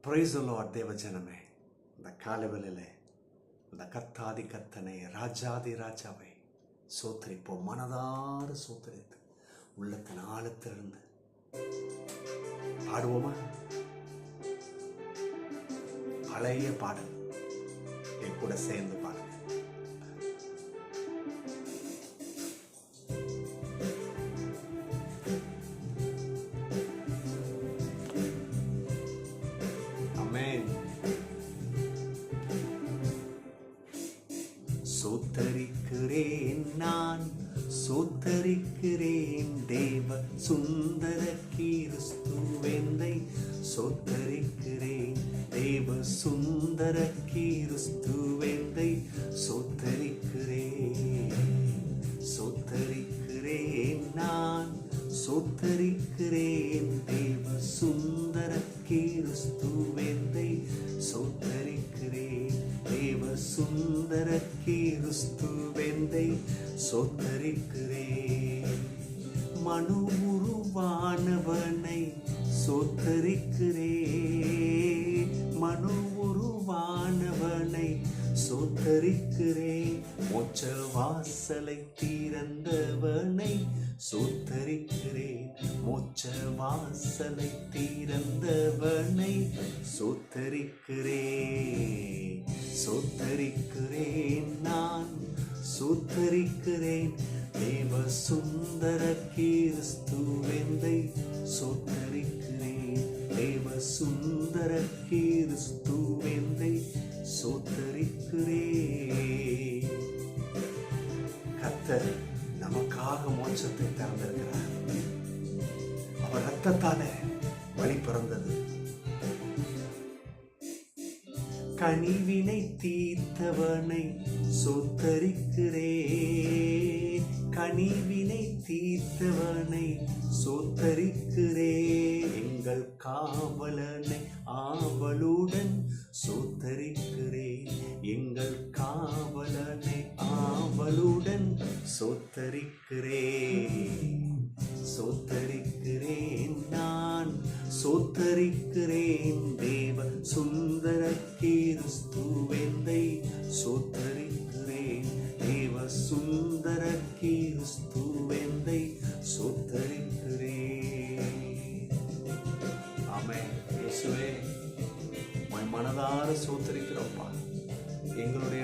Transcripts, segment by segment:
Praise the Lord தேவ ஜனமே. இந்த காலவெளியிலே இந்த கர்த்தாதி கர்த்தனை ராஜாதி ராஜாவை சோத்தரிப்போம். மனதார சோத்தரித்து உள்ளத்தின் ஆழத்திலிருந்து பாடுவோமா? பழைய பாடல் என் கூட சேர்ந்து பாடுங்க. சோத்தரிக்கிறேன், நான் சோத்தரிக்கிறேன் தேவ சுந்தர கிறிஸ்துவெந்தை. சோத்தரிக்கிறேன் தேவ சுந்தர கிறிஸ்துவெந்தை. சோத்தரிக்கிறேன், சோத்தரிக்கிறேன், நான் சோத்தரிக்கிறேன் தேவ சுந்தர கிறிஸ்துவெந்தை. சோத்தரிக்கிறேன் தேவ சுந்தர கிறிஸ்துவெந்தை. சோத்தரிக்கிறேன் மனு உருவானவனை. சோத்தரிக்கிறேன் மனு உருவானவனை. சோத்தரிக்கிறேன் மோட்ச வாசலை திறந்தவனை. சோத்தரிக்கிறேன் மோட்ச வாசலை திறந்தவனை. சோத்தரிக்கிறேன், சோத்தரிக்கிறேன், நான் சோத்தரிக்கிறேன் தேவ சுந்தர கிறிஸ்துவெந்தை. சோத்தரிக்கிறேன் தேவ சுந்தர கிறிஸ்துவெந்தை. சோத்தரிக்கிறேன். கர்த்தர் நமக்காக மோட்சத்தை திறந்திருக்கிறார். அவர் ரத்தத்தாலே வழி பிறந்தது. கனிவினை தீர்த்தவனை சோத்தரிக்கிறேன். கனிவினை தீர்த்தவனை சோத்தரிக்கிறேன். எங்கள் காவலனை ஆவலுடன் சோத்தரிக்கிறேன். எங்கள் காவலனை ஆவலுடன் சோத்தரிக்கிறேன். சோத்தரிக்கிறேன், நான் சோத்தரிக்கிறேன் தேவ சுந்தர கிறிஸ்துவெந்தை. சோத்தரிக்கிறேன் தேவ சுந்தர கிறிஸ்துவெந்தை. சோத்தரிக்கிறேன். ஆமென். இயேசுவே, உன் மனதார சோத்தரிக்கிறோம்ப்பா. எங்களுடைய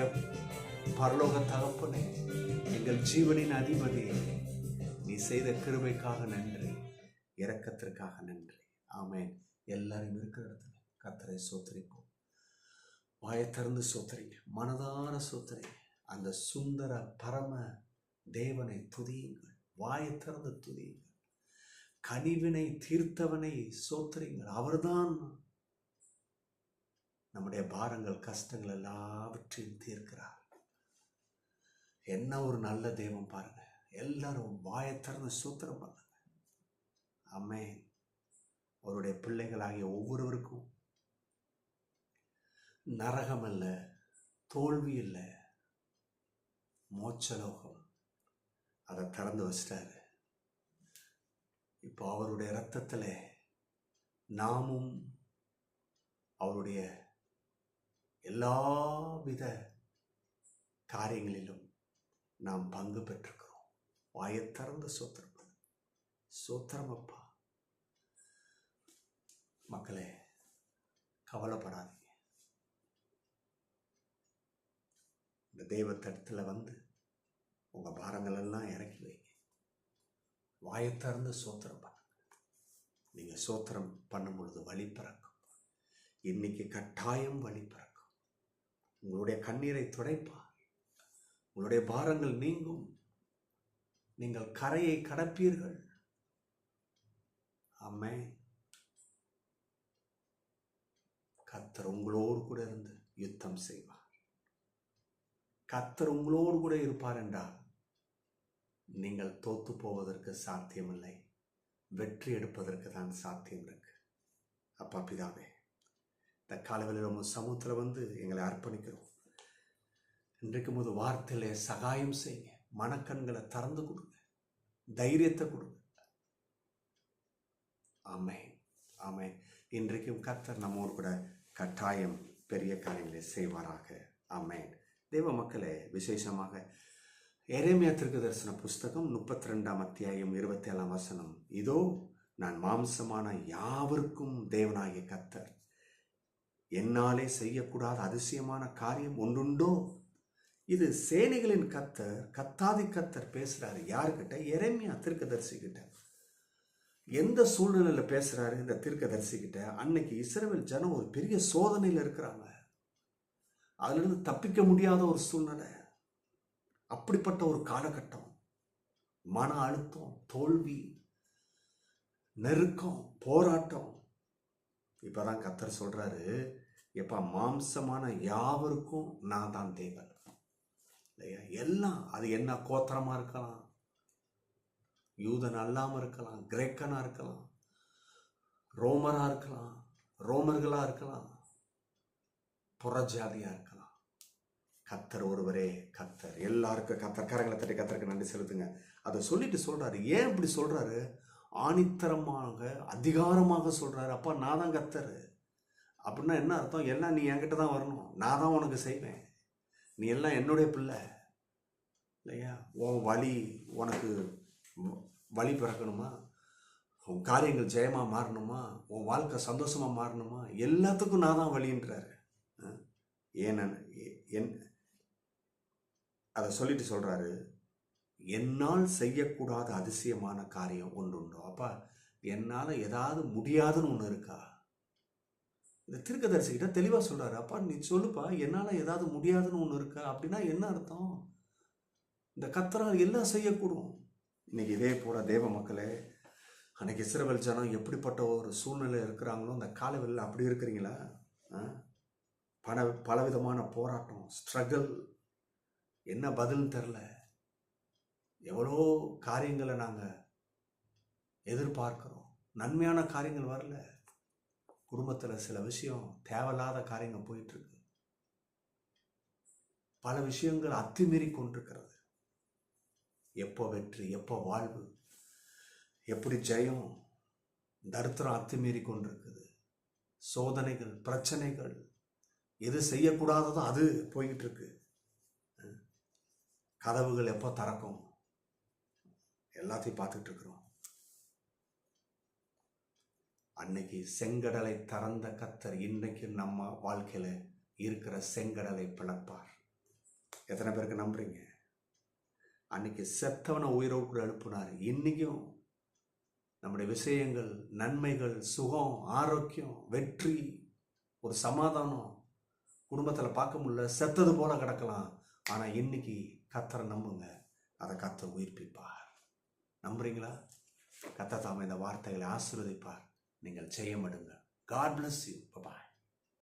பரலோக தகப்பனே, எங்கள் ஜீவனின் அதிபதியே, நீ செய்த கிருபைக்காக நன்றி, இரக்கத்திற்காக நன்றி. ஆமென். எல்லாரும் இருக்கிற இடத்துல கர்த்தரை சோத்தரிப்போம். வாயை திறந்து சோத்தரிங்க, மனதார சோத்தரிங்க. அந்த சுந்தர பரம தேவனை துதியுங்கள். வாயை திறந்து துதியுங்கள். கனிவினை தீர்த்தவனை சோத்தரிங்கள். அவர்தான் நம்முடைய பாரங்கள் கஷ்டங்கள் எல்லாவற்றையும் தீர்க்கிறார். என்ன ஒரு நல்ல தெய்வம் பாருங்க. எல்லாரும் வாயை திறந்து சோத்திரம் பண்ணுங்க. ஆமென். அவருடைய பிள்ளைகளாகிய ஒவ்வொருவருக்கும் நரகம் அல்ல, தோல்வி இல்லை, மோட்சலோகம் அதை திறந்து வச்சிட்டாரு. இப்போ அவருடைய இரத்தத்தில் நாமும் அவருடைய எல்லாவித காரியங்களிலும் நாம் பங்கு பெற்றிருக்கிறோம். வாயை திறந்து சோத்திரம். சோத்திரம் அப்பா. மக்களே, கவலைப்படாதீங்க. இந்த தெய்வத்தடத்தில் வந்து உங்கள் பாரங்கள் எல்லாம் இறக்கி வைங்க. வாயை திறந்து சோத்திரம் பண்ணுங்க. நீங்கள் சோத்திரம் பண்ணும் பொழுது வழி பிறக்கும். இன்னைக்கு கட்டாயம் வழி பிறக்கும். உங்களுடைய கண்ணீரை துடைப்பார். உங்களுடைய பாரங்கள் நீங்கும். நீங்கள் கரையை கடப்பீர்கள். ஆமென். கர்த்தர் உங்களோடு கூட இருந்து யுத்தம் செய்வார். கர்த்தர் உங்களோடு கூட இருப்பார் என்றால் நீங்கள் தோத்து போவதற்கு சாத்தியமில்லை, வெற்றி எடுப்பதற்கு தான் சாத்தியம் இருக்கு. அப்பா பிதாவே, இந்த காலவெளியில் நம்ம சமூகத்தில் வந்து எங்களை அர்ப்பணிக்கிறோம். இன்றைக்கு போது வார்த்தையில சகாயம் செய்யுங்க. மனக்கண்களை திறந்து கொடுங்க, தைரியத்தை கொடுங்க. ஆமென், ஆமென். இன்றைக்கும் கர்த்தர் நம்மோடு கூட கட்டாயம் பெரிய காரியங்களை செய்வாராக. ஆமென். தேவ மக்களே, விசேஷமாக எரேமியா தீர்க்கதரிசன புஸ்தகம் 32 அத்தியாயம் 27 வசனம், இதோ நான் மாம்சமான யாவருக்கும் தேவனாகிய கர்த்தர், என்னாலே செய்யக்கூடாத அதிசயமான காரியம் ஒன்றுண்டோ? இது சேனைகளின் கர்த்தர், கர்த்தாதி கர்த்தர் பேசுறாரு. யாருக்கிட்ட? எரேமியா தீர்க்கதரிசி கிட்ட. எந்த சூழ்நிலையில பேசுறாரு இந்த தீர்க்கதரிசி கிட்ட? அன்னைக்கு இஸ்ரவேல் ஜனம் ஒரு பெரிய சோதனையில இருக்கிறாங்க. அதுல இருந்து தப்பிக்க முடியாத ஒரு சூழ்நிலை, அப்படிப்பட்ட ஒரு காலகட்டம், மன அழுத்தம், தோல்வி, நெருக்கம், போராட்டம். இப்பதான் கர்த்தர் சொல்றாரு, எப்ப மாம்சமான யாவருக்கும் நான் தான் தேவன். இல்லையா? எல்லாம், அது என்ன கோத்திரமா இருக்கலாம், யூதன் அல்லாம இருக்கலாம், கிரேக்கனா இருக்கலாம், ரோமரா இருக்கலாம், ரோமர்களா இருக்கலாம், புறஜாதியா இருக்கலாம். கர்த்தர் ஒருவரே கர்த்தர், எல்லாருக்கும் கர்த்தர். கரங்களை தட்டி கர்த்தருக்கு நன்றி செலுத்துங்க. அதை சொல்லிட்டு சொல்றாரு. ஏன் இப்படி சொல்றாரு? ஆணித்தரமாக, அதிகாரமாக சொல்றாரு. அப்பா நான் தான் கர்த்தர் அப்படின்னா என்ன அர்த்தம்? எல்லாம் நீ என்கிட்ட தான் வரணும், நான் தான் உனக்கு செய்வேன், நீ எல்லாம் என்னுடைய பிள்ளை. இல்லையா? உன் வழி, உனக்கு வழி பிறக்கணுமா, உன் காரியங்கள் ஜெயமா மாறணுமா, உன் வாழ்க்கை சந்தோஷமா மாறணுமா, எல்லாத்துக்கும் நான் தான் வழின்றாரு. என் அதை சொல்லிட்டு சொல்றாரு, என்னால் செய்யக்கூடாத அதிசயமான காரியம் ஒன்றுண்டோ? அப்பா என்னால ஏதாவது முடியாதுன்னு ஒன்று இருக்கா? இந்த தீர்க்கதரிசிக்கிட்ட தெளிவா சொல்றாரு. அப்பா நீ சொல்லுப்பா, என்னால ஏதாவது முடியாதுன்னு ஒன்று இருக்கா? அப்படின்னா என்ன அர்த்தம்? இந்த கர்த்தரால் எல்லாம் செய்யக்கூடும். இன்னைக்கு இதே போல தேவ மக்களே, அன்னைக்கு இஸ்ரவேல் ஜனம் எப்படிப்பட்ட ஒரு சூழ்நிலை இருக்கிறாங்களோ, அந்த காலவெளியில் அப்படி இருக்கிறீங்களா? பலவிதமான போராட்டம், ஸ்ட்ரகிள், என்ன பதில் தெரில, எவ்வளோ காரியங்களை நாங்கள் எதிர்பார்க்கிறோம், நன்மையான காரியங்கள் வரல, குடும்பத்தில் சில விஷயம் தேவையில்லாத காரியங்கள் போயிட்டு இருக்கு, பல விஷயங்கள் அத்துமீறி கொண்டிருக்கிறது. எப்போ வெற்றி, எப்போ வாழ்வு, எப்படி ஜெயம், தரித்திரம் அத்துமீறி கொண்டிருக்குது. சோதனைகள், பிரச்சனைகள், எது செய்யக்கூடாததோ அது போய்கிட்டு இருக்கு. கதவுகள் எப்போ திறக்கும், எல்லாத்தையும் பார்த்துட்டு இருக்கிறோம். அன்னைக்கு செங்கடலை திறந்த கர்த்தர் இன்னைக்கு நம்ம வாழ்க்கையில இருக்கிற செங்கடலை பிளப்பார். எத்தனை பேருக்கு நம்புறீங்க? அன்னைக்கு செத்தவனை உயிரோடு எழுப்பினார். இன்னைக்கும் நம்முடைய விஷயங்கள், நன்மைகள், சுகம், ஆரோக்கியம், வெற்றி, ஒரு சமாதானம் குடும்பத்தில் பார்க்க முடியல, செத்தது போல கிடக்கலாம். ஆனால் இன்னைக்கு கர்த்தரை நம்புங்க, அதை கர்த்தர் உயிர்ப்பிப்பார். நம்புறீங்களா? கர்த்தர் தாமே இந்த வார்த்தைகளை ஆசீர்வதிப்பார். நீங்கள் ஜெயம் எடுங்க. God bless you. Bye bye.